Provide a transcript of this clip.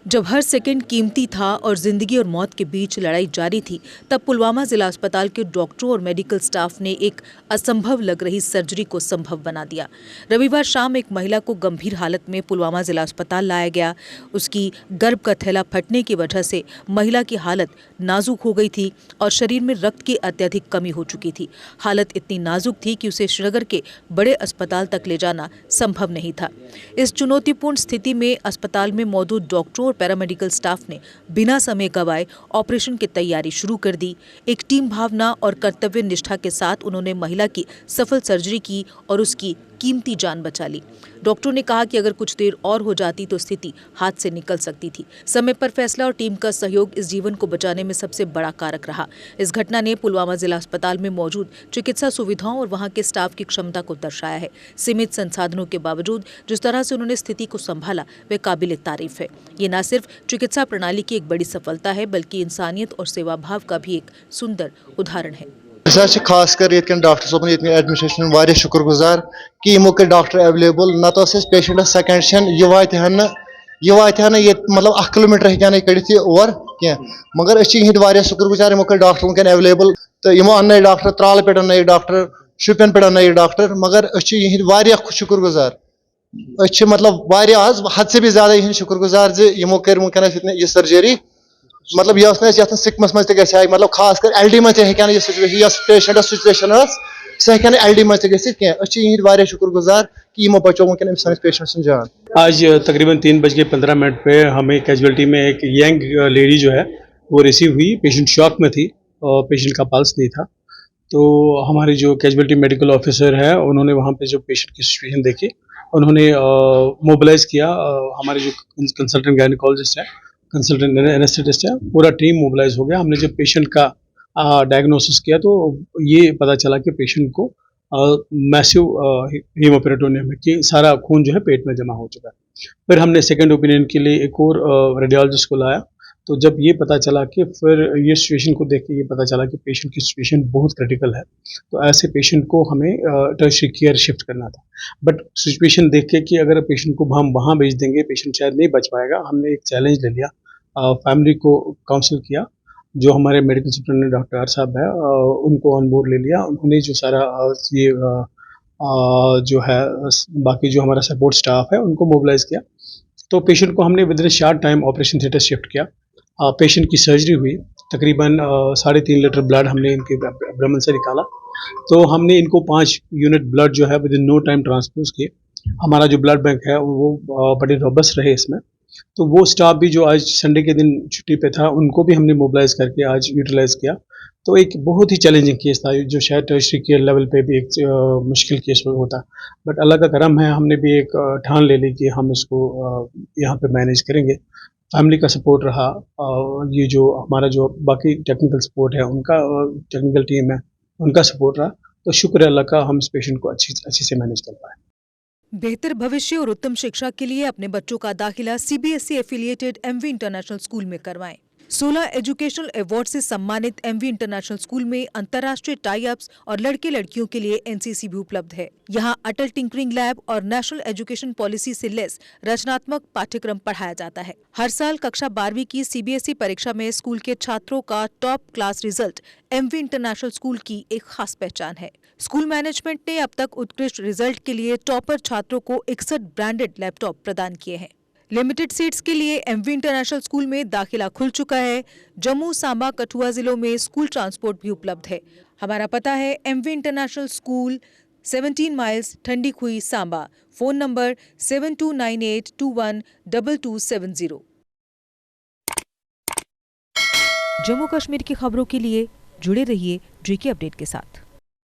जब हर सेकंड कीमती था और जिंदगी और मौत के बीच लड़ाई जारी थी, तब पुलवामा जिला अस्पताल के डॉक्टरों और मेडिकल स्टाफ ने एक असंभव लग रही सर्जरी को संभव बना दिया। रविवार शाम एक महिला को गंभीर हालत में पुलवामा जिला अस्पताल लाया गया। उसकी गर्भ का थैला फटने की वजह से महिला की हालत नाजुक हो गई थी और शरीर में रक्त की अत्यधिक कमी हो चुकी थी। हालत इतनी नाजुक थी कि उसे श्रीनगर के बड़े अस्पताल तक ले जाना संभव नहीं था। इस चुनौतीपूर्ण स्थिति में अस्पताल में मौजूद डॉक्टरों और पैरामेडिकल स्टाफ ने बिना समय गंवाए ऑपरेशन की तैयारी शुरू कर दी। एक टीम भावना और कर्तव्य निष्ठा के साथ उन्होंने महिला की सफल सर्जरी की और उसकी कीमती जान बचा ली। डॉक्टरों ने कहा कि अगर कुछ देर और हो जाती तो स्थिति हाथ से निकल सकती थी। समय पर फैसला और टीम का सहयोग इस जीवन को बचाने में सबसे बड़ा कारक रहा। इस घटना ने पुलवामा जिला अस्पताल में मौजूद चिकित्सा सुविधाओं और वहां के स्टाफ की क्षमता को दर्शाया है। सीमित संसाधनों के बावजूद जिस तरह से उन्होंने स्थिति को संभाला वह काबिल तारीफ है। ये न सिर्फ चिकित्सा प्रणाली की एक बड़ी सफलता है बल्कि इंसानियत और सेवा भाव का भी एक सुंदर उदाहरण है। खास कर डॉक्टर सोपन एडमिनिस्ट्रेशन वारिया शुक्रगुजार कि यमो कर डॉक्टर अवेलेबल नत पेशेंटस सेकेंड यह वात ये मतलब 1 किलोमीटर हेकान कड़ित और क्या मगर वारिया शुक्रगुजार यमो कर डॉक्टर वनकन अवेलेबल तो यमो अन्न डॉक्टर त्राल पे अन्न डॉक्टर शुपियन पे अन्न डॉक्टर मगर वारिया शुक्रगुजार मतलब वारिया हद से भी ज्यादा शुक्रगुजार यमो कर वनकन यह सर्जरी मतलब यह सिकमस मज मतलब खास कर एल डी मज यह सिचुएशन पेशेंट सिचुएशन सह एल डी मज कह शुक्रगुजार कि यमो बचो वनकन सानिस पेशेंट जान। आज तकरीबन 3:15 पे हमें कैजुअलिटी में एक यंग लेडी जो है वो रिसीव हुई। पेशेंट शॉक में थी और पेशेंट का पल्स नहीं था। तो हमारे जो कैजुअलिटी मेडिकल ऑफिसर है उन्होंने वहाँ पे जो पेशेंट की सिचुएशन देखी, उन्होंने मोबिलाइज किया। हमारे जो कंसल्टेंट गायनेकोलॉजिस्ट है, कंसल्टेंट एनेस्थेटिस्ट है, पूरा टीम मोबिलाइज हो गया। हमने जब पेशेंट का डायग्नोसिस किया तो ये पता चला कि पेशेंट को मैसिव हीमोपेरेटोनियम है कि सारा खून जो है पेट में जमा हो चुका है। फिर हमने सेकंड ओपिनियन के लिए एक और रेडियोलॉजिस्ट को लाया। तो जब ये पता चला कि फिर ये सिचुएशन को देख के ये पता चला कि पेशेंट की सिचुएशन बहुत क्रिटिकल है, तो ऐसे पेशेंट को हमें टर्शियरी केयर शिफ्ट करना था। बट सिचुएशन देख के कि अगर पेशेंट को हम वहाँ भेज देंगे पेशेंट शायद नहीं बच पाएगा, हमने एक चैलेंज ले लिया। फैमिली को काउंसिल किया, जो हमारे मेडिकल सुपरिटेंडेंट डॉक्टर आर साहब है उनको ऑन बोर्ड ले लिया। उन्होंने जो सारा ये जो है बाकी जो हमारा सपोर्ट स्टाफ है उनको मोबिलाइज किया। तो पेशेंट को हमने with in short time operation theatre shift किया। पेशेंट की सर्जरी हुई। तकरीबन 3.5 लीटर ब्लड हमने इनके एब्डोमेन से निकाला। तो हमने इनको 5 यूनिट ब्लड जो है within no time transfuse किए। हमारा जो ब्लड बैंक है वो बड़े रोबस्ट रहे इसमें। तो वो स्टाफ भी जो आज संडे के दिन छुट्टी पे था उनको भी हमने मोबिलाइज करके आज यूटिलाइज किया। तो एक बहुत ही चैलेंजिंग केस था जो शायद टर्शियरी केयर लेवल पे भी एक मुश्किल केस होता। बट अल्लाह का करम है, हमने भी एक ठान ले ली कि हम इसको यहाँ पे मैनेज करेंगे। फैमिली का सपोर्ट रहा, ये जो हमारा जो बाकी टेक्निकल सपोर्ट है उनका, टेक्निकल टीम है उनका सपोर्ट रहा। तो शुक्र है अल्लाह का, हम इस पेशेंट को अच्छी से मैनेज कर पाए। बेहतर भविष्य और उत्तम शिक्षा के लिए अपने बच्चों का दाखिला CBSE affiliated MV international school में करवाएं। 16 एजुकेशनल अवार्ड से सम्मानित एमवी इंटरनेशनल स्कूल में अंतर्राष्ट्रीय टाई अप्स और लड़के लड़कियों के लिए एनसीसी भी उपलब्ध है। यहाँ अटल टिंकरिंग लैब और नेशनल एजुकेशन पॉलिसी से लेस रचनात्मक पाठ्यक्रम पढ़ाया जाता है। हर साल कक्षा 12वीं की सीबीएसई परीक्षा में स्कूल के छात्रों का top class result MV international school की एक खास पहचान है। स्कूल मैनेजमेंट ने अब तक उत्कृष्ट रिजल्ट के लिए टॉपर छात्रों को 61 ब्रांडेड लैपटॉप प्रदान किए हैं। लिमिटेड सीट्स के लिए एमवी इंटरनेशनल स्कूल में दाखिला खुल चुका है। जम्मू, सांबा, कठुआ जिलों में स्कूल ट्रांसपोर्ट भी उपलब्ध है। हमारा पता है MV international school, 17 miles, Thandi Khui, Samba. Phone number 7298212270। Jammu Kashmir की खबरों के लिए जुड़े रहिए JK अपडेट के साथ।